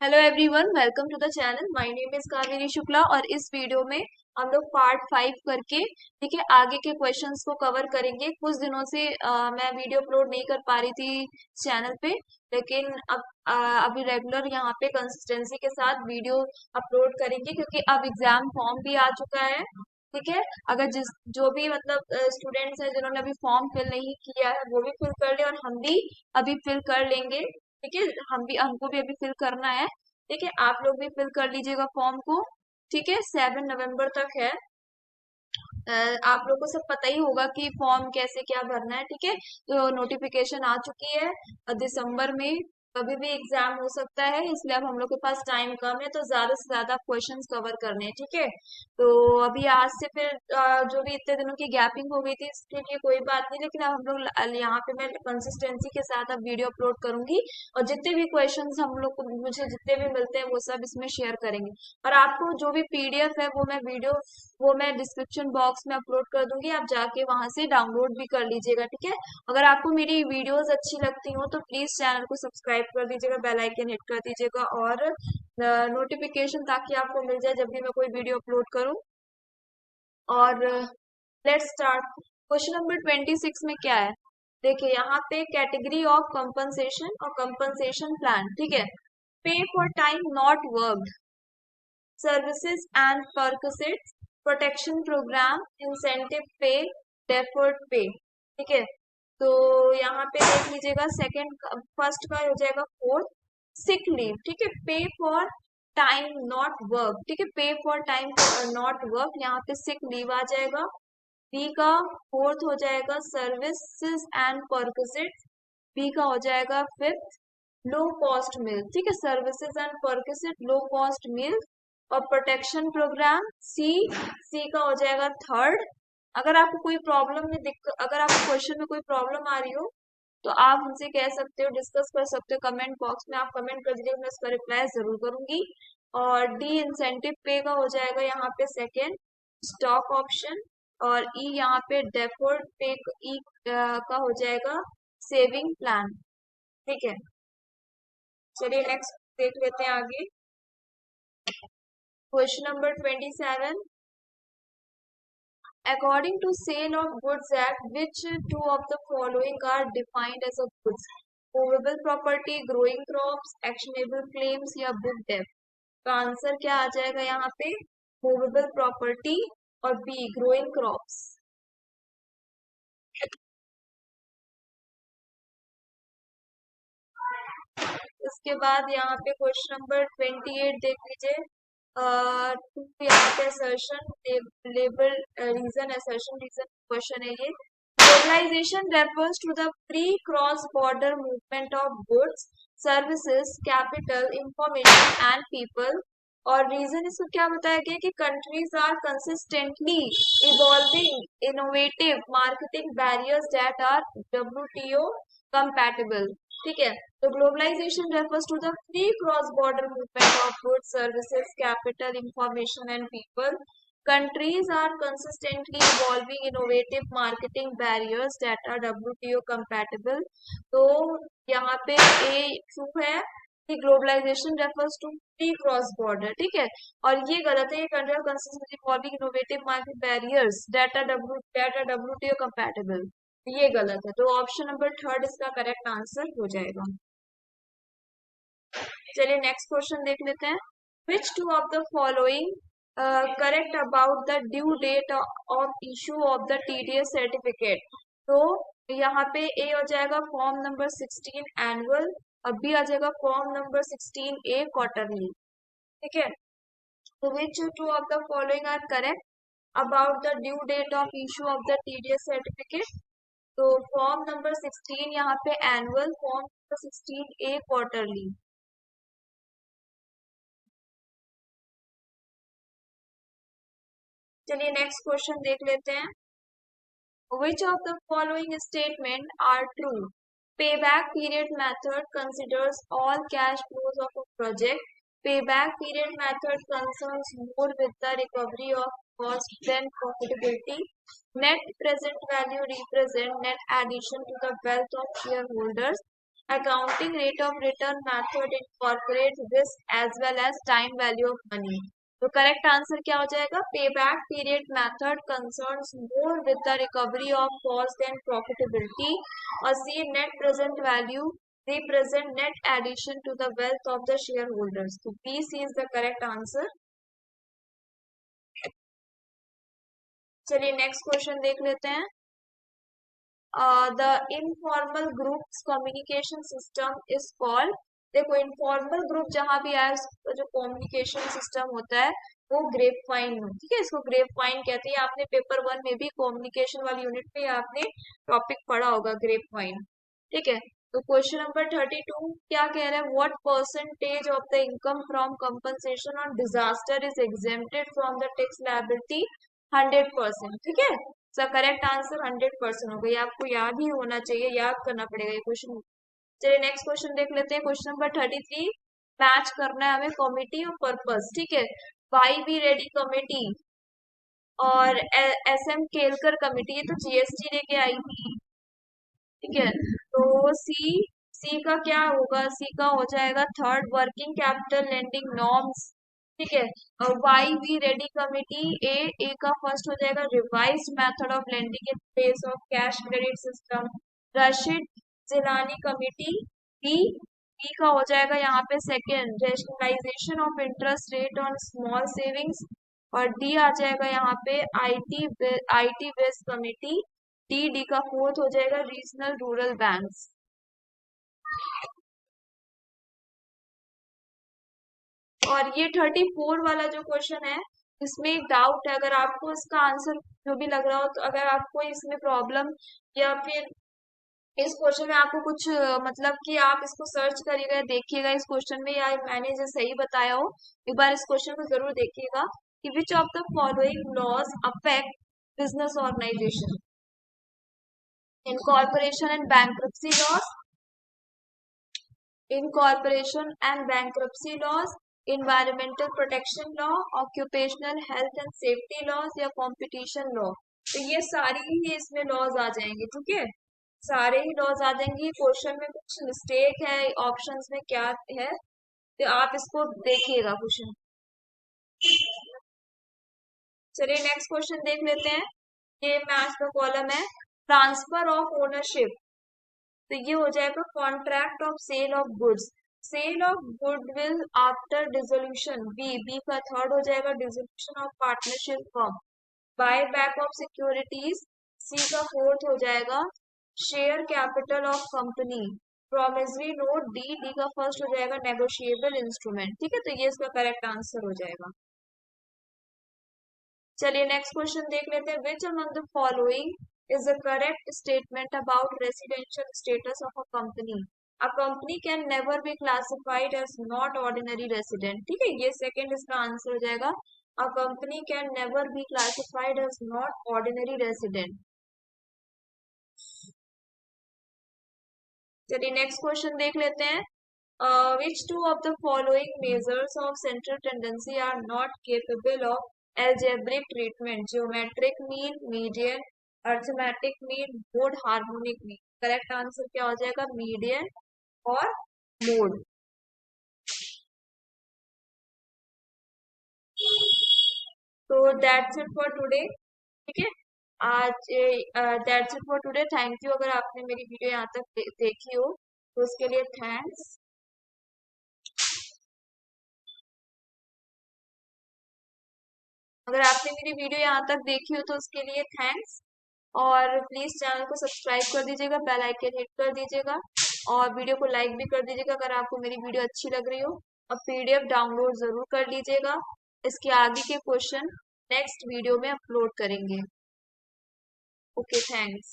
Hello everyone, welcome to the channel. My name is Kaveri Shukla और इस video में हम लोग पार्ट 5 करके ठीक है आगे के क्वेश्चंस को कवर करेंगे। कुछ दिनों से मैं वीडियो अपलोड नहीं कर पा रही थी चैनल पे, लेकिन अब अभी रेगुलर यहाँ पे कंसिस्टेंसी के साथ वीडियो अपलोड करेंगे क्योंकि अब एग्जाम फॉर्म भी आ चुका है। ठीक है, अगर जिस जो भी मतलब स्टूडेंट्स हैं जिन्होंने अभी फॉर्म फिल नहीं किया है वो भी फिल कर ले और हम भी अभी फिल कर लेंगे। ठीक है, हमको भी अभी फिल करना है। ठीक है, आप लोग भी फिल कर लीजिएगा फॉर्म को। ठीक है, 7 नवंबर तक है। आप लोग को सब पता ही होगा कि फॉर्म कैसे क्या भरना है। ठीक है, तो नोटिफिकेशन आ चुकी है। दिसंबर में कभी भी एग्जाम हो सकता है, इसलिए अब हम लोग के पास टाइम कम है, तो ज्यादा से ज्यादा क्वेश्चंस कवर करने हैं। ठीक है, तो अभी आज से फिर जो भी इतने दिनों की गैपिंग हो गई थी इसके लिए कोई बात नहीं, लेकिन अब हम लोग यहाँ पे मैं कंसिस्टेंसी के साथ अब वीडियो अपलोड करूंगी और जितने भी क्वेश्चंस हम लोग को मुझे जितने भी मिलते हैं वो सब इसमें शेयर करेंगे। और आपको जो भी पीडीएफ है वो मैं डिस्क्रिप्शन बॉक्स में अपलोड कर दूंगी, आप जाके वहां से डाउनलोड भी कर लीजिएगा। ठीक है, अगर आपको मेरी वीडियोस अच्छी लगती हो तो प्लीज चैनल को सब्सक्राइब कर दीजिएगा, बेल आइकन हिट कर दीजिएगा और नोटिफिकेशन ताकि आपको मिल जाए जब भी मैं कोई वीडियो अपलोड करूँ। और लेट्स स्टार्ट। क्वेश्चन नंबर 26 में क्या है, देखिए यहाँ पे कैटेगरी ऑफ कंपनसेशन और कंपनसेशन प्लान। ठीक है, pay for time not worked, services and perquisites, protection program, incentive pay, deferred pay. ठीक है, तो यहाँ पे देख लीजिएगा सेकंड फर्स्ट का हो जाएगा फोर्थ, सिक लीव। ठीक है, pay for time not work. ठीक है, pay for time not work, यहाँ पे सिक लीव आ जाएगा। बी का फोर्थ हो जाएगा सर्विसेज एंड परक्सिट्स। बी का हो जाएगा फिफ्थ लो कॉस्ट मिल। ठीक है, सर्विसेज एंड परक्सिट लो कॉस्ट मिल। और प्रोटेक्शन प्रोग्राम सी, सी का हो जाएगा थर्ड। अगर आपको कोई प्रॉब्लम में दिक्कत, अगर आपको क्वेश्चन में कोई प्रॉब्लम आ रही हो तो आप हमसे कह सकते हो, डिस्कस कर सकते हो कमेंट बॉक्स में। आप कमेंट कर दीजिए, मैं इसका रिप्लाई जरूर करूंगी। और डी इंसेंटिव पे का हो जाएगा यहाँ पे सेकेंड स्टॉक ऑप्शन। और ई यहाँ पे डेफर्ड पे, ई का हो जाएगा सेविंग प्लान। ठीक है, चलिए नेक्स्ट देख लेते हैं आगे। Question number 27, according to Sale of Goods Act, which two of the following are defined as a goods? Movable property, growing crops, actionable claims या book debt? तो आंसर क्या आ जाएगा यहाँ पे, मूवेबल प्रॉपर्टी और बी ग्रोइंग क्रॉप्स। इसके बाद यहाँ पे क्वेश्चन नंबर 28 देख लीजिए। टू यहाँ पे assertion label reason, assertion reason question है ये। Globalisation refers to the free cross border movement of goods, services, capital, information and people. और रीजन इसको क्या बताया गया कि countries are consistently evolving innovative marketing barriers that are WTO compatible। ठीक है, तो globalisation refers to the free cross border movement of goods, services, capital, information and people. Countries are consistently evolving innovative marketing barriers that are WTO compatible। तो यहाँ पे ए true है कि globalization refers to free cross border. ठीक है, और ये गलत है, ये country consistently evolving innovative market barriers that are WTO compatible, ये गलत है। तो ऑप्शन नंबर थर्ड इसका करेक्ट आंसर हो जाएगा। चलिए नेक्स्ट क्वेश्चन देख लेते हैं। Which two of the following correct about the due date of issue of the TDS certificate? तो यहाँ पे ए हो जाएगा फॉर्म नंबर 16 एनुअल और बी आ जाएगा फॉर्म नंबर 16 ए क्वार्टरली। ठीक है, तो which two of the following are correct about the due date of issue of the TDS certificate? तो फॉर्म नंबर 16 यहाँ पे annual, form number 16 A quarterly. चलिए नेक्स्ट क्वेश्चन देख लेते हैं। Which of the following statement are true? Payback period method considers all cash flows of a project. Payback period method concerns more with the recovery of cost than profitability. Net present value represent net addition to the wealth of shareholders. Accounting rate of return method incorporates risk as well as time value of money. तो correct answer क्या हो जाएगा? Payback period method concerns more with the recovery of cost and profitability. और C net present value represent net addition to the wealth of the shareholders. तो B, C is the correct answer. चलिए next question देख लेते हैं. The informal groups communication system is called. देखो informal group जहां भी आया उसका जो कम्युनिकेशन सिस्टम होता है वो ग्रेप वाइन. ठीक है, इसको ग्रेप वाइन कहते हैं. आपने पेपर 1 में भी कम्युनिकेशन वाली यूनिट में आपने टॉपिक पढ़ा होगा ग्रेप वाइन. ठीक है, तो क्वेश्चन नंबर 32 क्या कह रहा है? What percentage of the income from compensation on disaster is exempted from the tax liability? 100%. ठीक है, सो करेक्ट आंसर 100% हो गई. आपको याद ही होना चाहिए, याद करना पड़ेगा ये क्वेश्चन. चलिए नेक्स्ट क्वेश्चन देख लेते हैं. क्वेश्चन नंबर 33 मैच करना है हमें कमिटी और पर्पस. ठीक है, वाई बी रेडी कमेटी और एस एम केलकर कमेटी, ये तो जीएसटी लेके आई थी. ठीक है, तो सी, सी का क्या होगा? सी का हो जाएगा third working capital lending norms. ठीक है, और Y B Reddy committee A, A का फर्स्ट हो जाएगा revised method of lending in place of cash credit system. Rashid Jilani committee B, B का हो जाएगा यहाँ पे second rationalisation of interest rate on small savings. और डी आ जाएगा यहाँ पे IT, IT based committee. D, D का फोर्थ हो जाएगा रीजनल रूरल बैंक्स. और ये 34 वाला जो क्वेश्चन है इसमें एक डाउट है. अगर आपको इसका आंसर जो भी लग रहा हो, तो अगर आपको इसमें प्रॉब्लम या फिर इस क्वेश्चन में आपको कुछ मतलब कि आप इसको सर्च करिएगा, देखिएगा इस क्वेश्चन में या मैंने जो सही बताया हो, एक बार इस क्वेश्चन को जरूर देखिएगा कि which of the following laws affect business organisation? incorporation and bankruptcy laws, incorporation and bankruptcy laws, environmental protection law, occupational health and safety laws या competition law. तो ये सारी ही इसमें लॉज आ जाएंगे. ठीक है, सारे ही लॉज आ जाएंगे. क्वेश्चन में कुछ मिस्टेक है ऑप्शंस में क्या है, तो आप इसको देखिएगा क्वेश्चन. चलिए नेक्स्ट क्वेश्चन देख लेते हैं. ये मैच का कॉलम है ट्रांसफर ऑफ ओनरशिप. तो ये हो जाएगा contract of sale of goods. Sale of goodwill after dissolution B, B का थर्ड हो जाएगा dissolution of partnership firm. Buy back of securities C का फोर्थ हो जाएगा share capital of company. Promissory note D, D का first हो जाएगा negotiable instrument. ठीक है, तो ये इसका करेक्ट आंसर हो जाएगा. चलिए नेक्स्ट क्वेश्चन देख लेते हैं. Which among the following is a correct statement about residential status of a company? A company can never be classified as not ordinary resident. ठीक है, ये सेकंड इसका आंसर हो जाएगा. A company can never be classified as not ordinary resident. चलिए next question देख लेते हैं. Which two of the following measures of central tendency are not capable of algebraic treatment? Geometric mean, median, arithmetic mean, mode, harmonic mean. Correct answer क्या हो जाएगा? Median और mode. तो that's it for today. ठीक है, आज that's it for today. Thank you अगर आपने मेरी वीडियो यहाँ तक देखी हो तो उसके लिए थैंक्स. अगर आपने मेरी वीडियो यहाँ तक देखी हो तो उसके लिए थैंक्स. और प्लीज चैनल को सब्सक्राइब कर दीजिएगा, बेल आइकन हिट कर दीजिएगा और वीडियो को लाइक भी कर दीजिएगा अगर आपको मेरी वीडियो अच्छी लग रही हो. और पीडीएफ डाउनलोड जरूर कर लीजिएगा. इसके आगे के क्वेश्चन नेक्स्ट वीडियो में अपलोड करेंगे. Okay, thanks.